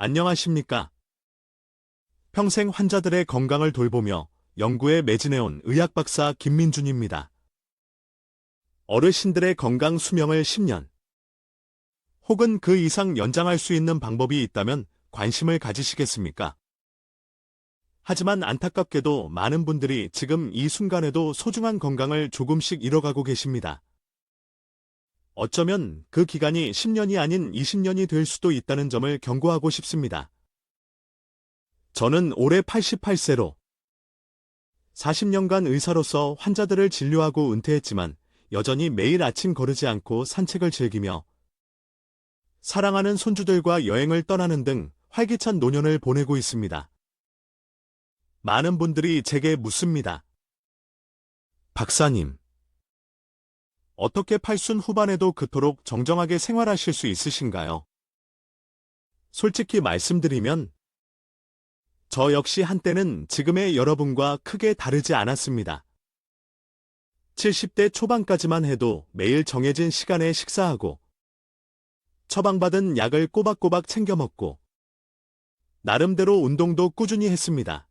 안녕하십니까? 평생 환자들의 건강을 돌보며 연구에 매진해온 의학박사 김민준입니다. 어르신들의 건강 수명을 10년 혹은 그 이상 연장할 수 있는 방법이 있다면 관심을 가지시겠습니까? 하지만 안타깝게도 많은 분들이 지금 이 순간에도 소중한 건강을 조금씩 잃어가고 계십니다. 어쩌면 그 기간이 10년이 아닌 20년이 될 수도 있다는 점을 경고하고 싶습니다. 저는 올해 88세로 40년간 의사로서 환자들을 진료하고 은퇴했지만 여전히 매일 아침 거르지 않고 산책을 즐기며 사랑하는 손주들과 여행을 떠나는 등 활기찬 노년을 보내고 있습니다. 많은 분들이 제게 묻습니다. 박사님, 어떻게 80 후반에도 그토록 정정하게 생활하실 수 있으신가요? 솔직히 말씀드리면 저 역시 한때는 지금의 여러분과 크게 다르지 않았습니다. 70대 초반까지만 해도 매일 정해진 시간에 식사하고 처방받은 약을 꼬박꼬박 챙겨 먹고 나름대로 운동도 꾸준히 했습니다.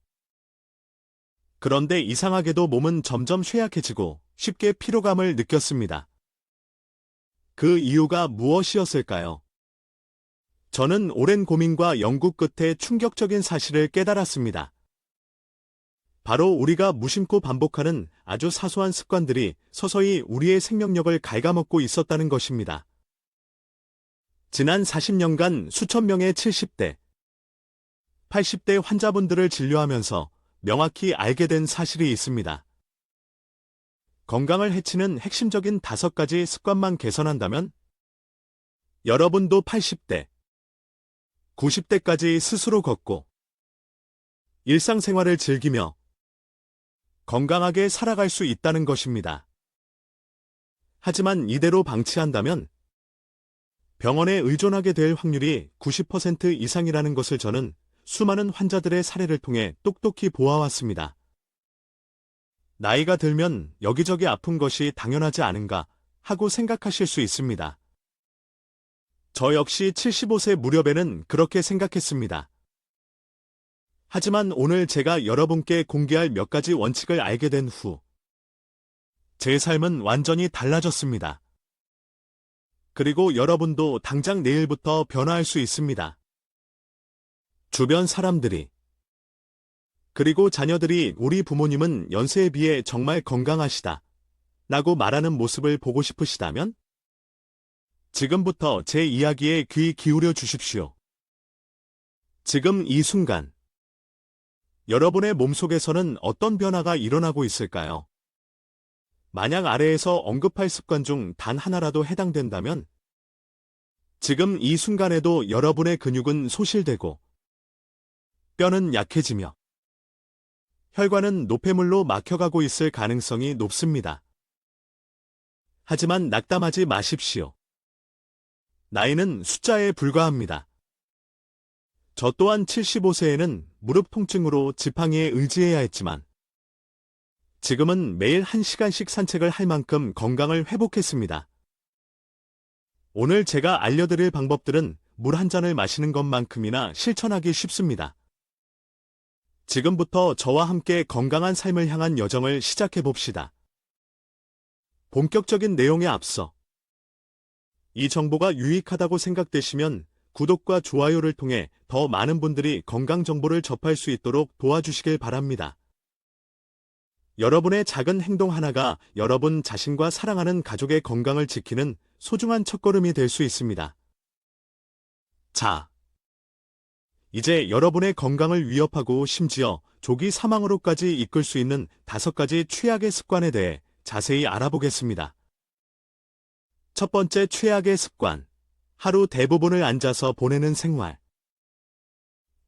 그런데 이상하게도 몸은 점점 쇠약해지고 쉽게 피로감을 느꼈습니다. 그 이유가 무엇이었을까요? 저는 오랜 고민과 연구 끝에 충격적인 사실을 깨달았습니다. 바로 우리가 무심코 반복하는 아주 사소한 습관들이 서서히 우리의 생명력을 갉아먹고 있었다는 것입니다. 지난 40년간 수천 명의 70대, 80대 환자분들을 진료하면서 명확히 알게 된 사실이 있습니다. 건강을 해치는 핵심적인 5가지 습관만 개선한다면 여러분도 80대, 90대까지 스스로 걷고 일상생활을 즐기며 건강하게 살아갈 수 있다는 것입니다. 하지만 이대로 방치한다면 병원에 의존하게 될 확률이 90% 이상이라는 것을 저는 수많은 환자들의 사례를 통해 똑똑히 보아왔습니다. 나이가 들면 여기저기 아픈 것이 당연하지 않은가 하고 생각하실 수 있습니다. 저 역시 75세 무렵에는 그렇게 생각했습니다. 하지만 오늘 제가 여러분께 공개할 몇 가지 원칙을 알게 된 후, 제 삶은 완전히 달라졌습니다. 그리고 여러분도 당장 내일부터 변화할 수 있습니다. 주변 사람들이, 그리고 자녀들이 우리 부모님은 연세에 비해 정말 건강하시다 라고 말하는 모습을 보고 싶으시다면 지금부터 제 이야기에 귀 기울여 주십시오. 지금 이 순간 여러분의 몸속에서는 어떤 변화가 일어나고 있을까요? 만약 아래에서 언급할 습관 중 단 하나라도 해당된다면 지금 이 순간에도 여러분의 근육은 소실되고 뼈는 약해지며 혈관은 노폐물로 막혀가고 있을 가능성이 높습니다. 하지만 낙담하지 마십시오. 나이는 숫자에 불과합니다. 저 또한 75세에는 무릎 통증으로 지팡이에 의지해야 했지만 지금은 매일 1시간씩 산책을 할 만큼 건강을 회복했습니다. 오늘 제가 알려드릴 방법들은 물 한 잔을 마시는 것만큼이나 실천하기 쉽습니다. 지금부터 저와 함께 건강한 삶을 향한 여정을 시작해 봅시다. 본격적인 내용에 앞서 이 정보가 유익하다고 생각되시면 구독과 좋아요를 통해 더 많은 분들이 건강 정보를 접할 수 있도록 도와주시길 바랍니다. 여러분의 작은 행동 하나가 여러분 자신과 사랑하는 가족의 건강을 지키는 소중한 첫걸음이 될 수 있습니다. 자, 이제 여러분의 건강을 위협하고 심지어 조기 사망으로까지 이끌 수 있는 5가지 최악의 습관에 대해 자세히 알아보겠습니다. 첫 번째 최악의 습관, 하루 대부분을 앉아서 보내는 생활.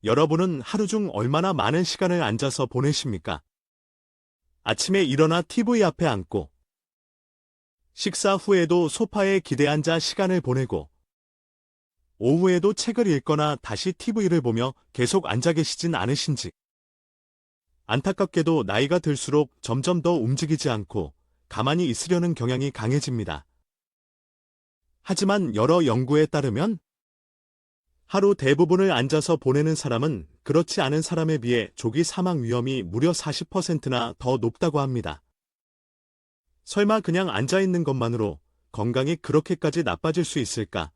여러분은 하루 중 얼마나 많은 시간을 앉아서 보내십니까? 아침에 일어나 TV 앞에 앉고, 식사 후에도 소파에 기대 앉아 시간을 보내고, 오후에도 책을 읽거나 다시 TV를 보며 계속 앉아 계시진 않으신지. 안타깝게도 나이가 들수록 점점 더 움직이지 않고 가만히 있으려는 경향이 강해집니다. 하지만 여러 연구에 따르면 하루 대부분을 앉아서 보내는 사람은 그렇지 않은 사람에 비해 조기 사망 위험이 무려 40%나 더 높다고 합니다. 설마 그냥 앉아있는 것만으로 건강이 그렇게까지 나빠질 수 있을까?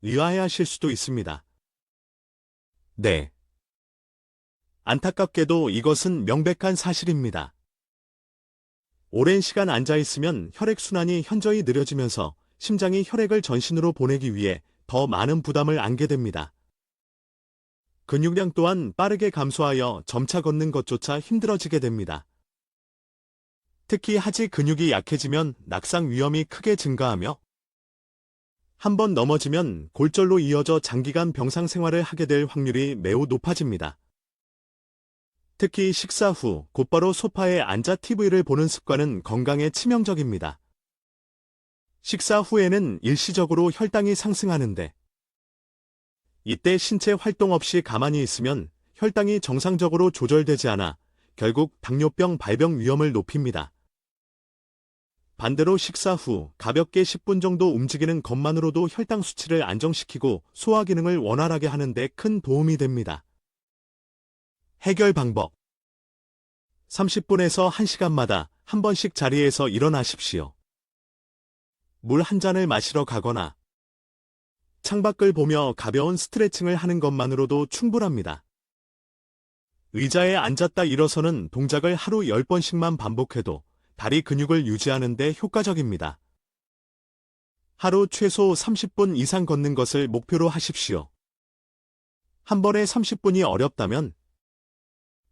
의아해하실 수도 있습니다. 네. 안타깝게도 이것은 명백한 사실입니다. 오랜 시간 앉아있으면 혈액순환이 현저히 느려지면서 심장이 혈액을 전신으로 보내기 위해 더 많은 부담을 안게 됩니다. 근육량 또한 빠르게 감소하여 점차 걷는 것조차 힘들어지게 됩니다. 특히 하지 근육이 약해지면 낙상 위험이 크게 증가하며 한번 넘어지면 골절로 이어져 장기간 병상 생활을 하게 될 확률이 매우 높아집니다. 특히 식사 후 곧바로 소파에 앉아 TV를 보는 습관은 건강에 치명적입니다. 식사 후에는 일시적으로 혈당이 상승하는데 이때 신체 활동 없이 가만히 있으면 혈당이 정상적으로 조절되지 않아 결국 당뇨병 발병 위험을 높입니다. 반대로 식사 후 가볍게 10분 정도 움직이는 것만으로도 혈당 수치를 안정시키고 소화 기능을 원활하게 하는 데 큰 도움이 됩니다. 해결 방법 30분에서 1시간마다 한 번씩 자리에서 일어나십시오. 물 한 잔을 마시러 가거나 창밖을 보며 가벼운 스트레칭을 하는 것만으로도 충분합니다. 의자에 앉았다 일어서는 동작을 하루 10번씩만 반복해도 다리 근육을 유지하는 데 효과적입니다. 하루 최소 30분 이상 걷는 것을 목표로 하십시오. 한 번에 30분이 어렵다면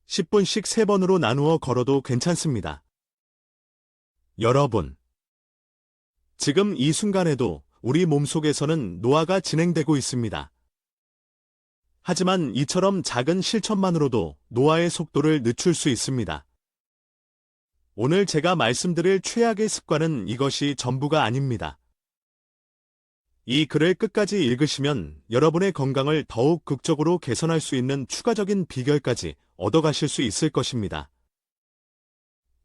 10분씩 3번으로 나누어 걸어도 괜찮습니다. 여러분, 지금 이 순간에도 우리 몸속에서는 노화가 진행되고 있습니다. 하지만 이처럼 작은 실천만으로도 노화의 속도를 늦출 수 있습니다. 오늘 제가 말씀드릴 최악의 습관은 이것이 전부가 아닙니다. 이 글을 끝까지 읽으시면 여러분의 건강을 더욱 극적으로 개선할 수 있는 추가적인 비결까지 얻어가실 수 있을 것입니다.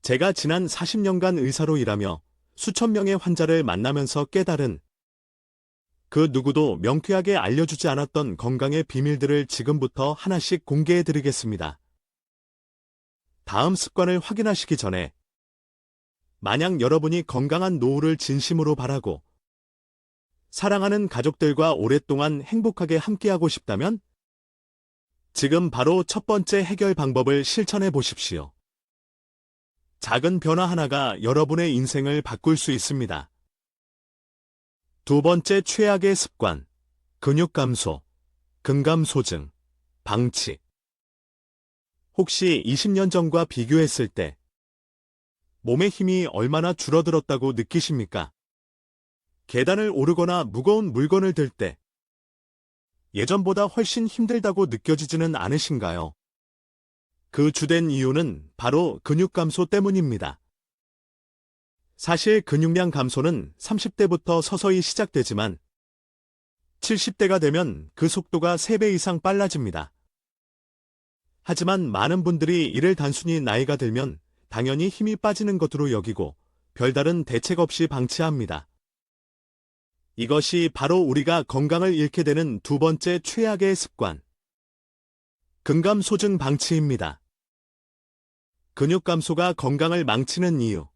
제가 지난 40년간 의사로 일하며 수천 명의 환자를 만나면서 깨달은 그 누구도 명쾌하게 알려주지 않았던 건강의 비밀들을 지금부터 하나씩 공개해드리겠습니다. 다음 습관을 확인하시기 전에 만약 여러분이 건강한 노후를 진심으로 바라고 사랑하는 가족들과 오랫동안 행복하게 함께하고 싶다면 지금 바로 첫 번째 해결 방법을 실천해 보십시오. 작은 변화 하나가 여러분의 인생을 바꿀 수 있습니다. 두 번째 최악의 습관, 근육 감소, 근감소증, 방치. 혹시 20년 전과 비교했을 때 몸의 힘이 얼마나 줄어들었다고 느끼십니까? 계단을 오르거나 무거운 물건을 들 때 예전보다 훨씬 힘들다고 느껴지지는 않으신가요? 그 주된 이유는 바로 근육 감소 때문입니다. 사실 근육량 감소는 30대부터 서서히 시작되지만 70대가 되면 그 속도가 3배 이상 빨라집니다. 하지만 많은 분들이 이를 단순히 나이가 들면 당연히 힘이 빠지는 것으로 여기고 별다른 대책 없이 방치합니다. 이것이 바로 우리가 건강을 잃게 되는 두 번째 최악의 습관, 근감소증 방치입니다. 근육 감소가 건강을 망치는 이유.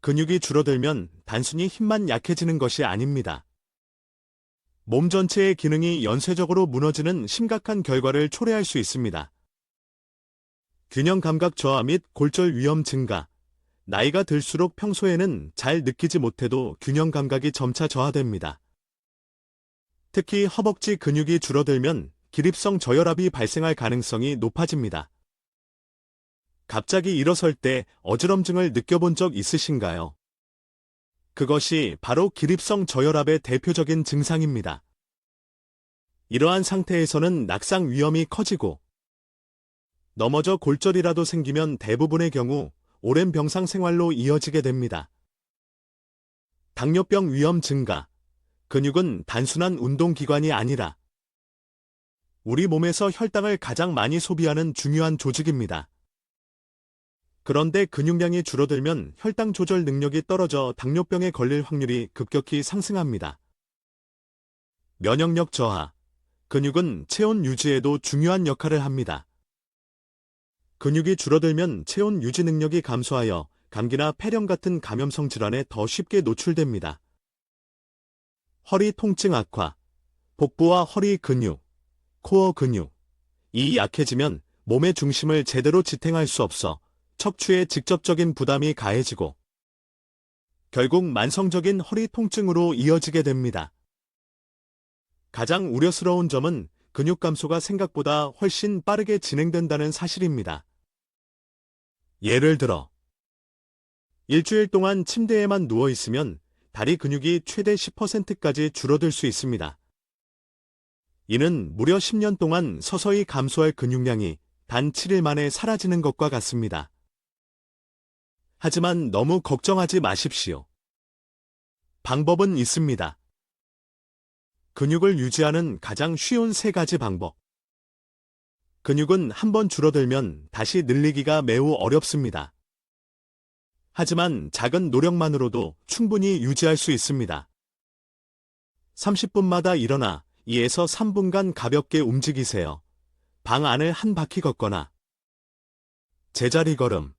근육이 줄어들면 단순히 힘만 약해지는 것이 아닙니다. 몸 전체의 기능이 연쇄적으로 무너지는 심각한 결과를 초래할 수 있습니다. 균형 감각 저하 및 골절 위험 증가. 나이가 들수록 평소에는 잘 느끼지 못해도 균형 감각이 점차 저하됩니다. 특히 허벅지 근육이 줄어들면 기립성 저혈압이 발생할 가능성이 높아집니다. 갑자기 일어설 때 어지럼증을 느껴본 적 있으신가요? 그것이 바로 기립성 저혈압의 대표적인 증상입니다. 이러한 상태에서는 낙상 위험이 커지고 넘어져 골절이라도 생기면 대부분의 경우 오랜 병상 생활로 이어지게 됩니다. 당뇨병 위험 증가. 근육은 단순한 운동기관이 아니라 우리 몸에서 혈당을 가장 많이 소비하는 중요한 조직입니다. 그런데 근육량이 줄어들면 혈당 조절 능력이 떨어져 당뇨병에 걸릴 확률이 급격히 상승합니다. 면역력 저하. 근육은 체온 유지에도 중요한 역할을 합니다. 근육이 줄어들면 체온 유지 능력이 감소하여 감기나 폐렴 같은 감염성 질환에 더 쉽게 노출됩니다. 허리 통증 악화, 복부와 허리 근육, 코어 근육, 이 약해지면 몸의 중심을 제대로 지탱할 수 없어 척추에 직접적인 부담이 가해지고 결국 만성적인 허리 통증으로 이어지게 됩니다. 가장 우려스러운 점은 근육 감소가 생각보다 훨씬 빠르게 진행된다는 사실입니다. 예를 들어, 일주일 동안 침대에만 누워 있으면 다리 근육이 최대 10%까지 줄어들 수 있습니다. 이는 무려 10년 동안 서서히 감소할 근육량이 단 7일 만에 사라지는 것과 같습니다. 하지만 너무 걱정하지 마십시오. 방법은 있습니다. 근육을 유지하는 가장 쉬운 3가지 방법. 근육은 한번 줄어들면 다시 늘리기가 매우 어렵습니다. 하지만 작은 노력만으로도 충분히 유지할 수 있습니다. 30분마다 일어나 2에서 3분간 가볍게 움직이세요. 방 안을 한 바퀴 걷거나 제자리 걸음.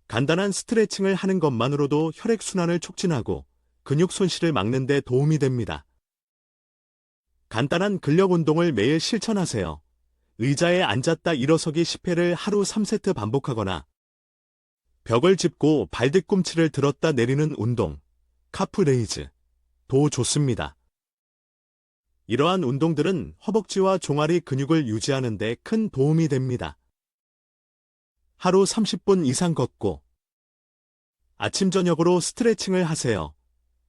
간단한 스트레칭을 하는 것만으로도 혈액순환을 촉진하고 근육 손실을 막는 데 도움이 됩니다. 간단한 근력 운동을 매일 실천하세요. 의자에 앉았다 일어서기 10회를 하루 3세트 반복하거나 벽을 짚고 발 뒤꿈치를 들었다 내리는 운동, 카프레이즈, 도 좋습니다. 이러한 운동들은 허벅지와 종아리 근육을 유지하는 데 큰 도움이 됩니다. 하루 30분 이상 걷고 아침 저녁으로 스트레칭을 하세요.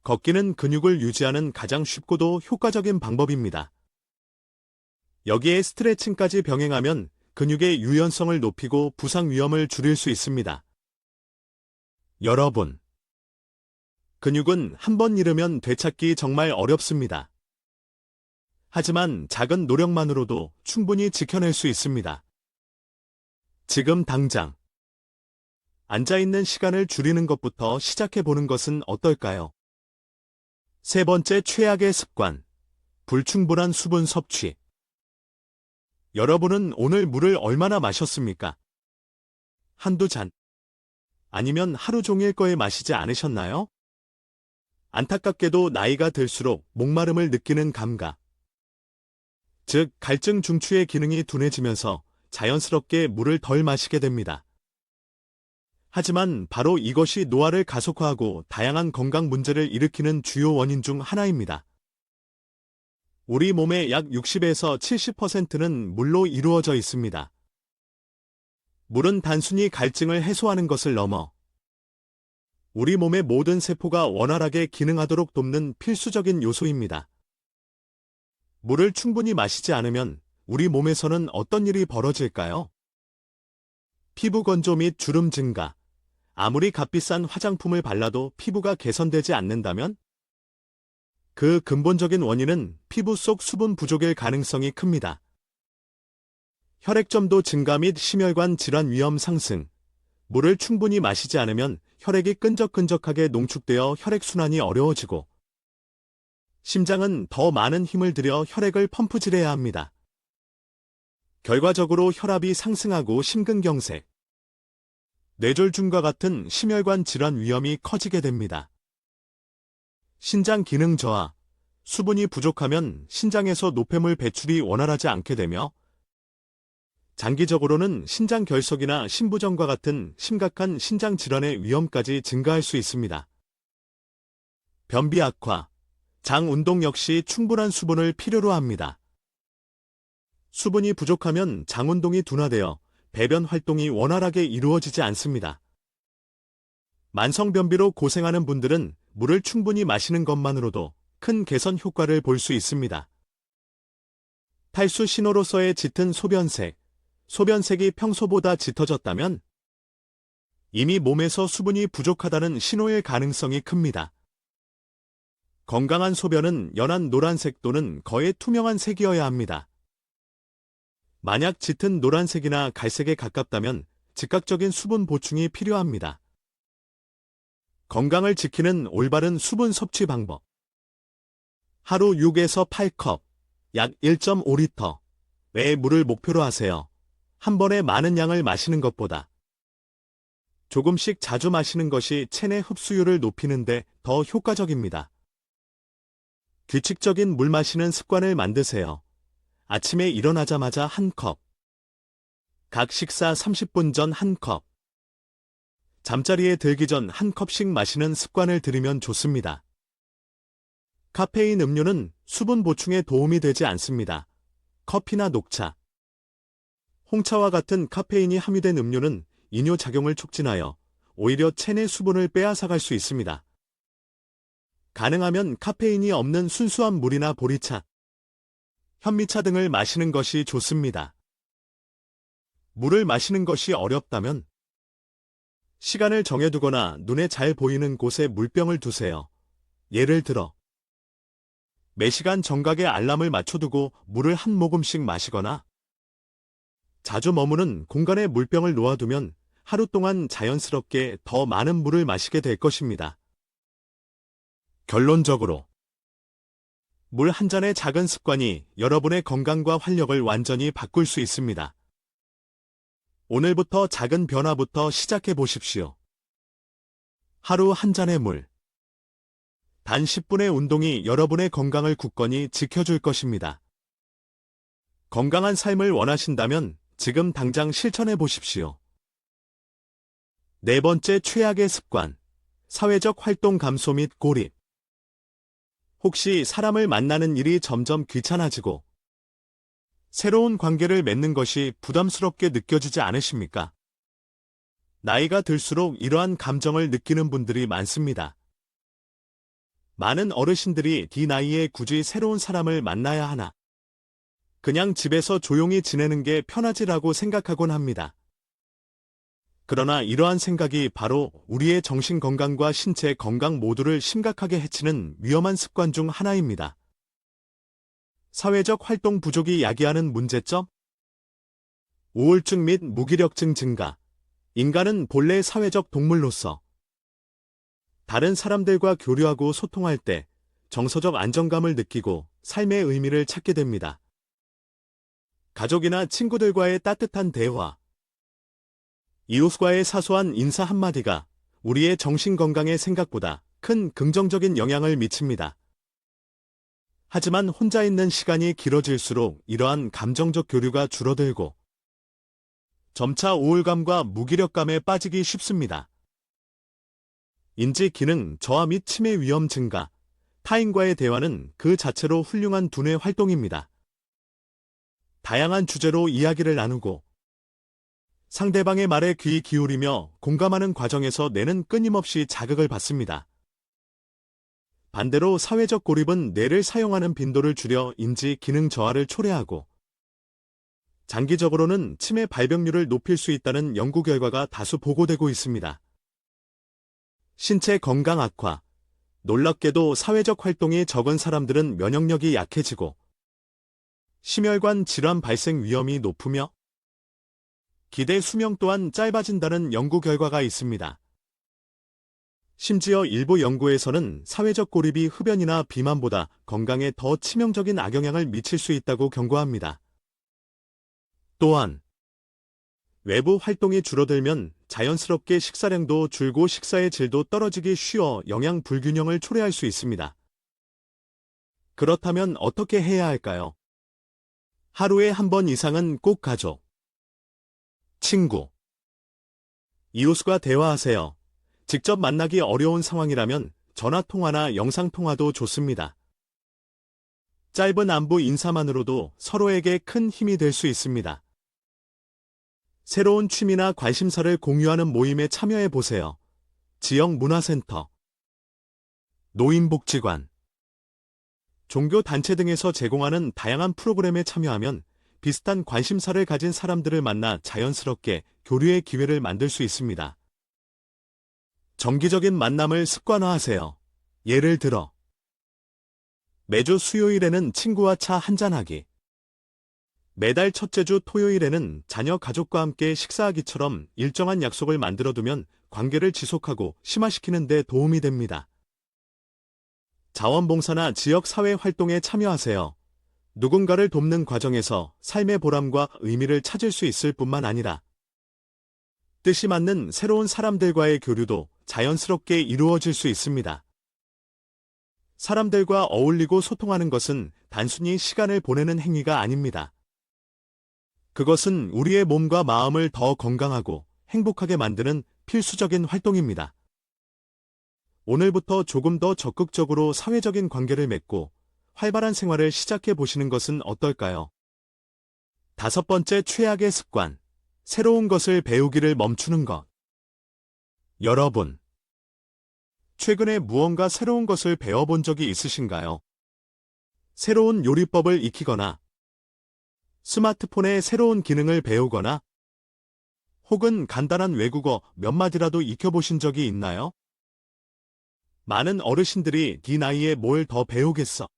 걷기는 근육을 유지하는 가장 쉽고도 효과적인 방법입니다. 여기에 스트레칭까지 병행하면 근육의 유연성을 높이고 부상 위험을 줄일 수 있습니다. 여러분, 근육은 한번 잃으면 되찾기 정말 어렵습니다. 하지만 작은 노력만으로도 충분히 지켜낼 수 있습니다. 지금 당장 앉아있는 시간을 줄이는 것부터 시작해보는 것은 어떨까요? 3번째 최악의 습관, 불충분한 수분 섭취. 여러분은 오늘 물을 얼마나 마셨습니까? 한두 잔? 아니면 하루 종일 거에 마시지 않으셨나요? 안타깝게도 나이가 들수록 목마름을 느끼는 감각, 즉 갈증 중추의 기능이 둔해지면서 자연스럽게 물을 덜 마시게 됩니다. 하지만 바로 이것이 노화를 가속화하고 다양한 건강 문제를 일으키는 주요 원인 중 하나입니다. 우리 몸의 약 60에서 70%는 물로 이루어져 있습니다. 물은 단순히 갈증을 해소하는 것을 넘어 우리 몸의 모든 세포가 원활하게 기능하도록 돕는 필수적인 요소입니다. 물을 충분히 마시지 않으면 우리 몸에서는 어떤 일이 벌어질까요? 피부 건조 및 주름 증가. 아무리 값비싼 화장품을 발라도 피부가 개선되지 않는다면? 그 근본적인 원인은 피부 속 수분 부족일 가능성이 큽니다. 혈액점도 증가 및 심혈관 질환 위험 상승. 물을 충분히 마시지 않으면 혈액이 끈적끈적하게 농축되어 혈액순환이 어려워지고 심장은 더 많은 힘을 들여 혈액을 펌프질해야 합니다. 결과적으로 혈압이 상승하고 심근경색, 뇌졸중과 같은 심혈관 질환 위험이 커지게 됩니다. 신장 기능 저하, 수분이 부족하면 신장에서 노폐물 배출이 원활하지 않게 되며 장기적으로는 신장 결석이나 신부전과 같은 심각한 신장 질환의 위험까지 증가할 수 있습니다. 변비 악화, 장 운동 역시 충분한 수분을 필요로 합니다. 수분이 부족하면 장 운동이 둔화되어 배변 활동이 원활하게 이루어지지 않습니다. 만성 변비로 고생하는 분들은 물을 충분히 마시는 것만으로도 큰 개선 효과를 볼 수 있습니다. 탈수 신호로서의 짙은 소변색, 소변색이 평소보다 짙어졌다면 이미 몸에서 수분이 부족하다는 신호일 가능성이 큽니다. 건강한 소변은 연한 노란색 또는 거의 투명한 색이어야 합니다. 만약 짙은 노란색이나 갈색에 가깝다면 즉각적인 수분 보충이 필요합니다. 건강을 지키는 올바른 수분 섭취 방법. 하루 6에서 8컵, 약 1.5리터 외의 물을 목표로 하세요. 한 번에 많은 양을 마시는 것보다 조금씩 자주 마시는 것이 체내 흡수율을 높이는 데 더 효과적입니다. 규칙적인 물 마시는 습관을 만드세요. 아침에 일어나자마자 한 컵, 각 식사 30분 전 한 컵, 잠자리에 들기 전 한 컵씩 마시는 습관을 들이면 좋습니다. 카페인 음료는 수분 보충에 도움이 되지 않습니다. 커피나 녹차, 홍차와 같은 카페인이 함유된 음료는 이뇨작용을 촉진하여 오히려 체내 수분을 빼앗아갈 수 있습니다. 가능하면 카페인이 없는 순수한 물이나 보리차, 현미차 등을 마시는 것이 좋습니다. 물을 마시는 것이 어렵다면 시간을 정해두거나 눈에 잘 보이는 곳에 물병을 두세요. 예를 들어 매시간 정각에 알람을 맞춰두고 물을 한 모금씩 마시거나 자주 머무는 공간에 물병을 놓아두면 하루 동안 자연스럽게 더 많은 물을 마시게 될 것입니다. 결론적으로 물 한 잔의 작은 습관이 여러분의 건강과 활력을 완전히 바꿀 수 있습니다. 오늘부터 작은 변화부터 시작해 보십시오. 하루 한 잔의 물. 단 10분의 운동이 여러분의 건강을 굳건히 지켜줄 것입니다. 건강한 삶을 원하신다면 지금 당장 실천해 보십시오. 네 번째 최악의 습관. 사회적 활동 감소 및 고립. 혹시 사람을 만나는 일이 점점 귀찮아지고 새로운 관계를 맺는 것이 부담스럽게 느껴지지 않으십니까? 나이가 들수록 이러한 감정을 느끼는 분들이 많습니다. 많은 어르신들이 이 나이에 굳이 새로운 사람을 만나야 하나? 그냥 집에서 조용히 지내는 게 편하지라고 생각하곤 합니다. 그러나 이러한 생각이 바로 우리의 정신 건강과 신체 건강 모두를 심각하게 해치는 위험한 습관 중 하나입니다. 사회적 활동 부족이 야기하는 문제점? 우울증 및 무기력증 증가. 인간은 본래 사회적 동물로서 다른 사람들과 교류하고 소통할 때 정서적 안정감을 느끼고 삶의 의미를 찾게 됩니다. 가족이나 친구들과의 따뜻한 대화, 이웃과의 사소한 인사 한마디가 우리의 정신 건강에 생각보다 큰 긍정적인 영향을 미칩니다. 하지만 혼자 있는 시간이 길어질수록 이러한 감정적 교류가 줄어들고 점차 우울감과 무기력감에 빠지기 쉽습니다. 인지 기능 저하 및 치매 위험 증가. 타인과의 대화는 그 자체로 훌륭한 두뇌 활동입니다. 다양한 주제로 이야기를 나누고 상대방의 말에 귀 기울이며 공감하는 과정에서 뇌는 끊임없이 자극을 받습니다. 반대로 사회적 고립은 뇌를 사용하는 빈도를 줄여 인지 기능 저하를 초래하고 장기적으로는 치매 발병률을 높일 수 있다는 연구 결과가 다수 보고되고 있습니다. 신체 건강 악화. 놀랍게도 사회적 활동이 적은 사람들은 면역력이 약해지고 심혈관 질환 발생 위험이 높으며 기대 수명 또한 짧아진다는 연구 결과가 있습니다. 심지어 일부 연구에서는 사회적 고립이 흡연이나 비만보다 건강에 더 치명적인 악영향을 미칠 수 있다고 경고합니다. 또한 외부 활동이 줄어들면 자연스럽게 식사량도 줄고 식사의 질도 떨어지기 쉬워 영양 불균형을 초래할 수 있습니다. 그렇다면 어떻게 해야 할까요? 하루에 한 번 이상은 꼭 가족, 친구, 이웃과 대화하세요. 직접 만나기 어려운 상황이라면 전화통화나 영상통화도 좋습니다. 짧은 안부 인사만으로도 서로에게 큰 힘이 될 수 있습니다. 새로운 취미나 관심사를 공유하는 모임에 참여해 보세요. 지역 문화센터, 노인복지관, 종교단체 등에서 제공하는 다양한 프로그램에 참여하면 비슷한 관심사를 가진 사람들을 만나 자연스럽게 교류의 기회를 만들 수 있습니다. 정기적인 만남을 습관화하세요. 예를 들어 매주 수요일에는 친구와 차 한잔하기, 매달 첫째 주 토요일에는 자녀 가족과 함께 식사하기처럼 일정한 약속을 만들어두면 관계를 지속하고 심화시키는 데 도움이 됩니다. 자원봉사나 지역사회 활동에 참여하세요. 누군가를 돕는 과정에서 삶의 보람과 의미를 찾을 수 있을 뿐만 아니라 뜻이 맞는 새로운 사람들과의 교류도 자연스럽게 이루어질 수 있습니다. 사람들과 어울리고 소통하는 것은 단순히 시간을 보내는 행위가 아닙니다. 그것은 우리의 몸과 마음을 더 건강하고 행복하게 만드는 필수적인 활동입니다. 오늘부터 조금 더 적극적으로 사회적인 관계를 맺고 활발한 생활을 시작해 보시는 것은 어떨까요? 5번째 최악의 습관. 새로운 것을 배우기를 멈추는 것. 여러분, 최근에 무언가 새로운 것을 배워본 적이 있으신가요? 새로운 요리법을 익히거나, 스마트폰의 새로운 기능을 배우거나, 혹은 간단한 외국어 몇 마디라도 익혀보신 적이 있나요? 많은 어르신들이 네 나이에 뭘 더 배우겠어.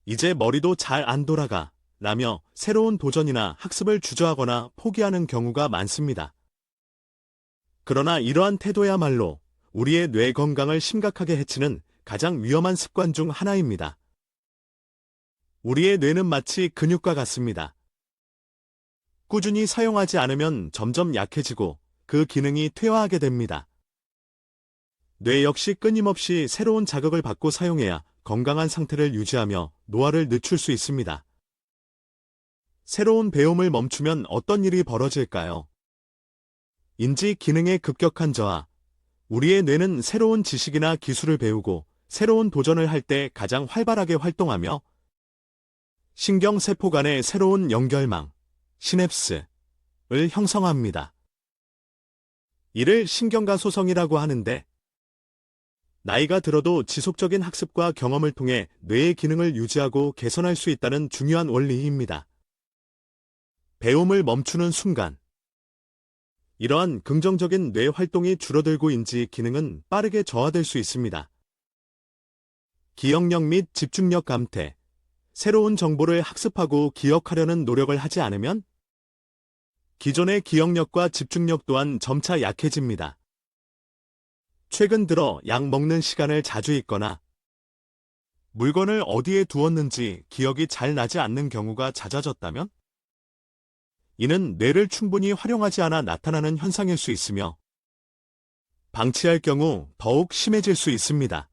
이제 머리도 잘 안 돌아가. 라며 새로운 도전이나 학습을 주저하거나 포기하는 경우가 많습니다. 그러나 이러한 태도야말로 우리의 뇌 건강을 심각하게 해치는 가장 위험한 습관 중 하나입니다. 우리의 뇌는 마치 근육과 같습니다. 꾸준히 사용하지 않으면 점점 약해지고 그 기능이 퇴화하게 됩니다. 뇌 역시 끊임없이 새로운 자극을 받고 사용해야 건강한 상태를 유지하며 노화를 늦출 수 있습니다. 새로운 배움을 멈추면 어떤 일이 벌어질까요? 인지 기능의 급격한 저하. 우리의 뇌는 새로운 지식이나 기술을 배우고 새로운 도전을 할 때 가장 활발하게 활동하며 신경세포 간의 새로운 연결망, 시냅스를 형성합니다. 이를 신경가소성이라고 하는데 나이가 들어도 지속적인 학습과 경험을 통해 뇌의 기능을 유지하고 개선할 수 있다는 중요한 원리입니다. 배움을 멈추는 순간 이러한 긍정적인 뇌 활동이 줄어들고 인지 기능은 빠르게 저하될 수 있습니다. 기억력 및 집중력 감퇴. 새로운 정보를 학습하고 기억하려는 노력을 하지 않으면 기존의 기억력과 집중력 또한 점차 약해집니다. 최근 들어 약 먹는 시간을 자주 잊거나 물건을 어디에 두었는지 기억이 잘 나지 않는 경우가 잦아졌다면 이는 뇌를 충분히 활용하지 않아 나타나는 현상일 수 있으며 방치할 경우 더욱 심해질 수 있습니다.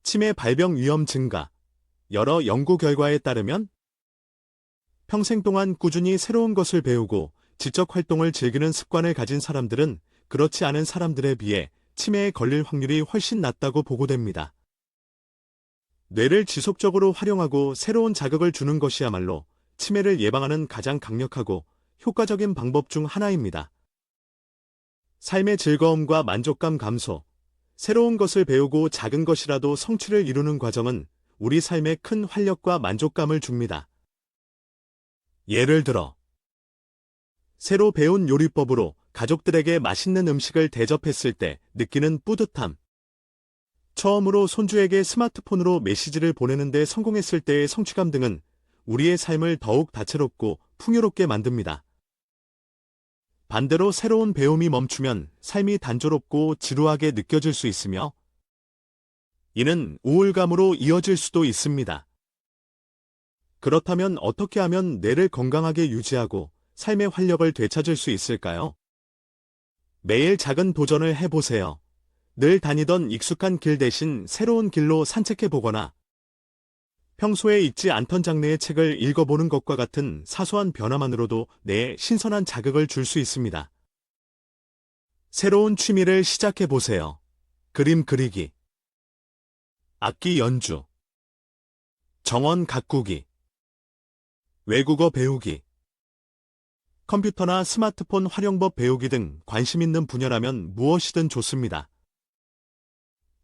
치매 발병 위험 증가. 여러 연구 결과에 따르면 평생 동안 꾸준히 새로운 것을 배우고 지적 활동을 즐기는 습관을 가진 사람들은 그렇지 않은 사람들에 비해 치매에 걸릴 확률이 훨씬 낮다고 보고됩니다. 뇌를 지속적으로 활용하고 새로운 자극을 주는 것이야말로 치매를 예방하는 가장 강력하고 효과적인 방법 중 하나입니다. 삶의 즐거움과 만족감 감소. 새로운 것을 배우고 작은 것이라도 성취를 이루는 과정은 우리 삶에 큰 활력과 만족감을 줍니다. 예를 들어, 새로 배운 요리법으로 가족들에게 맛있는 음식을 대접했을 때 느끼는 뿌듯함. 처음으로 손주에게 스마트폰으로 메시지를 보내는 데 성공했을 때의 성취감 등은 우리의 삶을 더욱 다채롭고 풍요롭게 만듭니다. 반대로 새로운 배움이 멈추면 삶이 단조롭고 지루하게 느껴질 수 있으며 이는 우울감으로 이어질 수도 있습니다. 그렇다면 어떻게 하면 뇌를 건강하게 유지하고 삶의 활력을 되찾을 수 있을까요? 매일 작은 도전을 해보세요. 늘 다니던 익숙한 길 대신 새로운 길로 산책해보거나 평소에 읽지 않던 장르의 책을 읽어보는 것과 같은 사소한 변화만으로도 뇌에 신선한 자극을 줄 수 있습니다. 새로운 취미를 시작해보세요. 그림 그리기, 악기 연주, 정원 가꾸기, 외국어 배우기, 컴퓨터나 스마트폰 활용법 배우기 등 관심 있는 분야라면 무엇이든 좋습니다.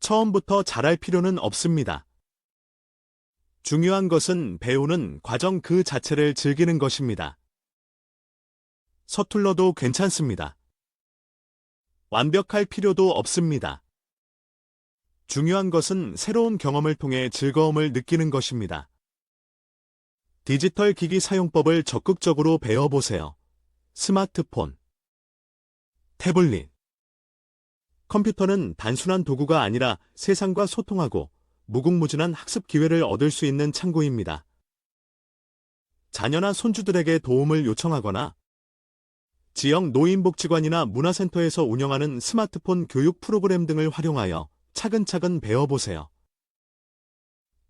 처음부터 잘할 필요는 없습니다. 중요한 것은 배우는 과정 그 자체를 즐기는 것입니다. 서툴러도 괜찮습니다. 완벽할 필요도 없습니다. 중요한 것은 새로운 경험을 통해 즐거움을 느끼는 것입니다. 디지털 기기 사용법을 적극적으로 배워보세요. 스마트폰, 태블릿, 컴퓨터는 단순한 도구가 아니라 세상과 소통하고 무궁무진한 학습 기회를 얻을 수 있는 창구입니다. 자녀나 손주들에게 도움을 요청하거나 지역 노인복지관이나 문화센터에서 운영하는 스마트폰 교육 프로그램 등을 활용하여 차근차근 배워보세요.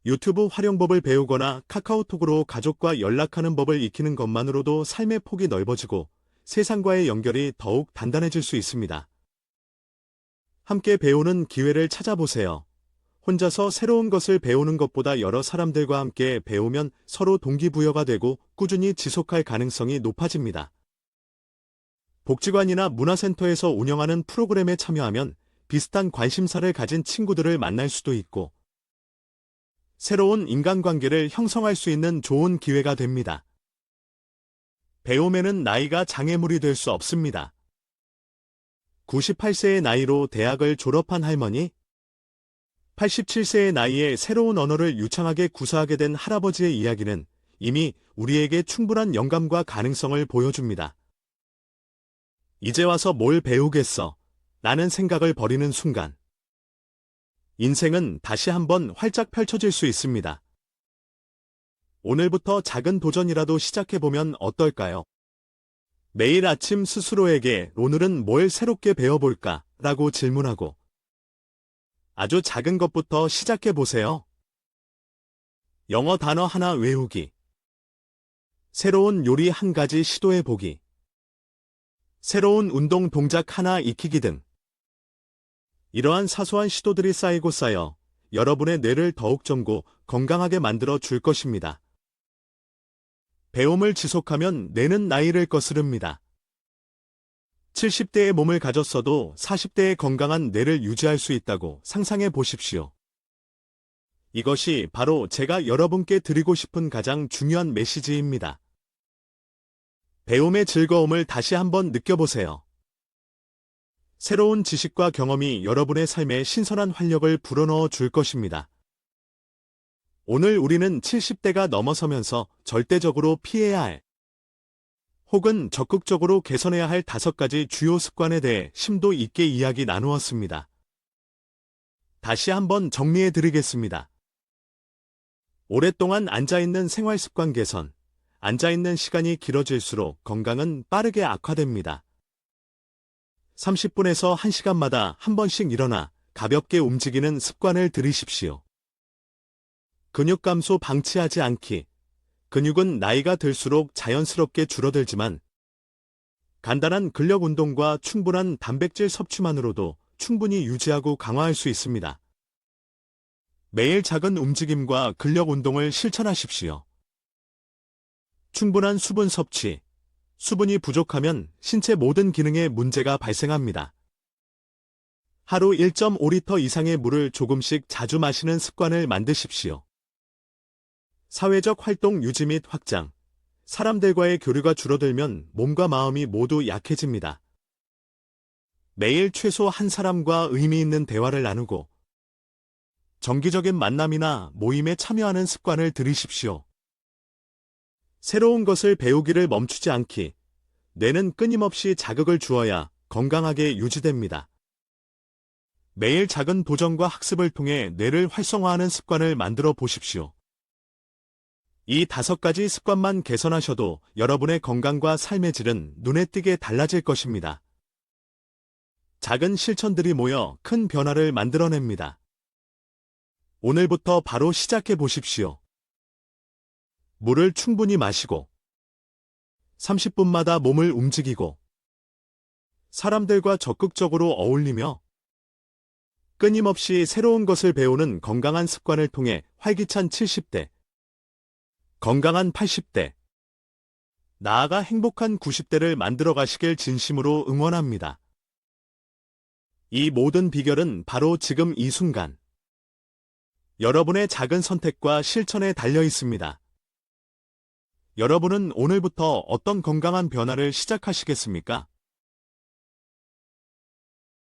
유튜브 활용법을 배우거나 카카오톡으로 가족과 연락하는 법을 익히는 것만으로도 삶의 폭이 넓어지고 세상과의 연결이 더욱 단단해질 수 있습니다. 함께 배우는 기회를 찾아보세요. 혼자서 새로운 것을 배우는 것보다 여러 사람들과 함께 배우면 서로 동기부여가 되고 꾸준히 지속할 가능성이 높아집니다. 복지관이나 문화센터에서 운영하는 프로그램에 참여하면 비슷한 관심사를 가진 친구들을 만날 수도 있고 새로운 인간관계를 형성할 수 있는 좋은 기회가 됩니다. 배움에는 나이가 장애물이 될 수 없습니다. 98세의 나이로 대학을 졸업한 할머니, 87세의 나이에 새로운 언어를 유창하게 구사하게 된 할아버지의 이야기는 이미 우리에게 충분한 영감과 가능성을 보여줍니다. 이제 와서 뭘 배우겠어? 라는 생각을 버리는 순간, 인생은 다시 한번 활짝 펼쳐질 수 있습니다. 오늘부터 작은 도전이라도 시작해보면 어떨까요? 매일 아침 스스로에게 오늘은 뭘 새롭게 배워볼까? 라고 질문하고 아주 작은 것부터 시작해보세요. 영어 단어 하나 외우기, 새로운 요리 한 가지 시도해보기, 새로운 운동 동작 하나 익히기 등 이러한 사소한 시도들이 쌓이고 쌓여 여러분의 뇌를 더욱 젊고 건강하게 만들어 줄 것입니다. 배움을 지속하면 뇌는 나이를 거스릅니다. 70대의 몸을 가졌어도 40대의 건강한 뇌를 유지할 수 있다고 상상해 보십시오. 이것이 바로 제가 여러분께 드리고 싶은 가장 중요한 메시지입니다. 배움의 즐거움을 다시 한번 느껴보세요. 새로운 지식과 경험이 여러분의 삶에 신선한 활력을 불어넣어 줄 것입니다. 오늘 우리는 70대가 넘어서면서 절대적으로 피해야 할 혹은 적극적으로 개선해야 할 5가지 주요 습관에 대해 심도 있게 이야기 나누었습니다. 다시 한번 정리해 드리겠습니다. 오랫동안 앉아있는 생활 습관 개선, 앉아있는 시간이 길어질수록 건강은 빠르게 악화됩니다. 30분에서 1시간마다 한 번씩 일어나 가볍게 움직이는 습관을 들이십시오. 근육 감소 방치하지 않기. 근육은 나이가 들수록 자연스럽게 줄어들지만 간단한 근력 운동과 충분한 단백질 섭취만으로도 충분히 유지하고 강화할 수 있습니다. 매일 작은 움직임과 근력 운동을 실천하십시오. 충분한 수분 섭취. 수분이 부족하면 신체 모든 기능에 문제가 발생합니다. 하루 1.5리터 이상의 물을 조금씩 자주 마시는 습관을 만드십시오. 사회적 활동 유지 및 확장. 사람들과의 교류가 줄어들면 몸과 마음이 모두 약해집니다. 매일 최소 한 사람과 의미 있는 대화를 나누고 정기적인 만남이나 모임에 참여하는 습관을 들이십시오. 새로운 것을 배우기를 멈추지 않기. 뇌는 끊임없이 자극을 주어야 건강하게 유지됩니다. 매일 작은 도전과 학습을 통해 뇌를 활성화하는 습관을 만들어 보십시오. 이 5가지 습관만 개선하셔도 여러분의 건강과 삶의 질은 눈에 띄게 달라질 것입니다. 작은 실천들이 모여 큰 변화를 만들어냅니다. 오늘부터 바로 시작해 보십시오. 물을 충분히 마시고 30분마다 몸을 움직이고 사람들과 적극적으로 어울리며 끊임없이 새로운 것을 배우는 건강한 습관을 통해 활기찬 70대, 건강한 80대, 나아가 행복한 90대를 만들어 가시길 진심으로 응원합니다. 이 모든 비결은 바로 지금 이 순간, 여러분의 작은 선택과 실천에 달려 있습니다. 여러분은 오늘부터 어떤 건강한 변화를 시작하시겠습니까?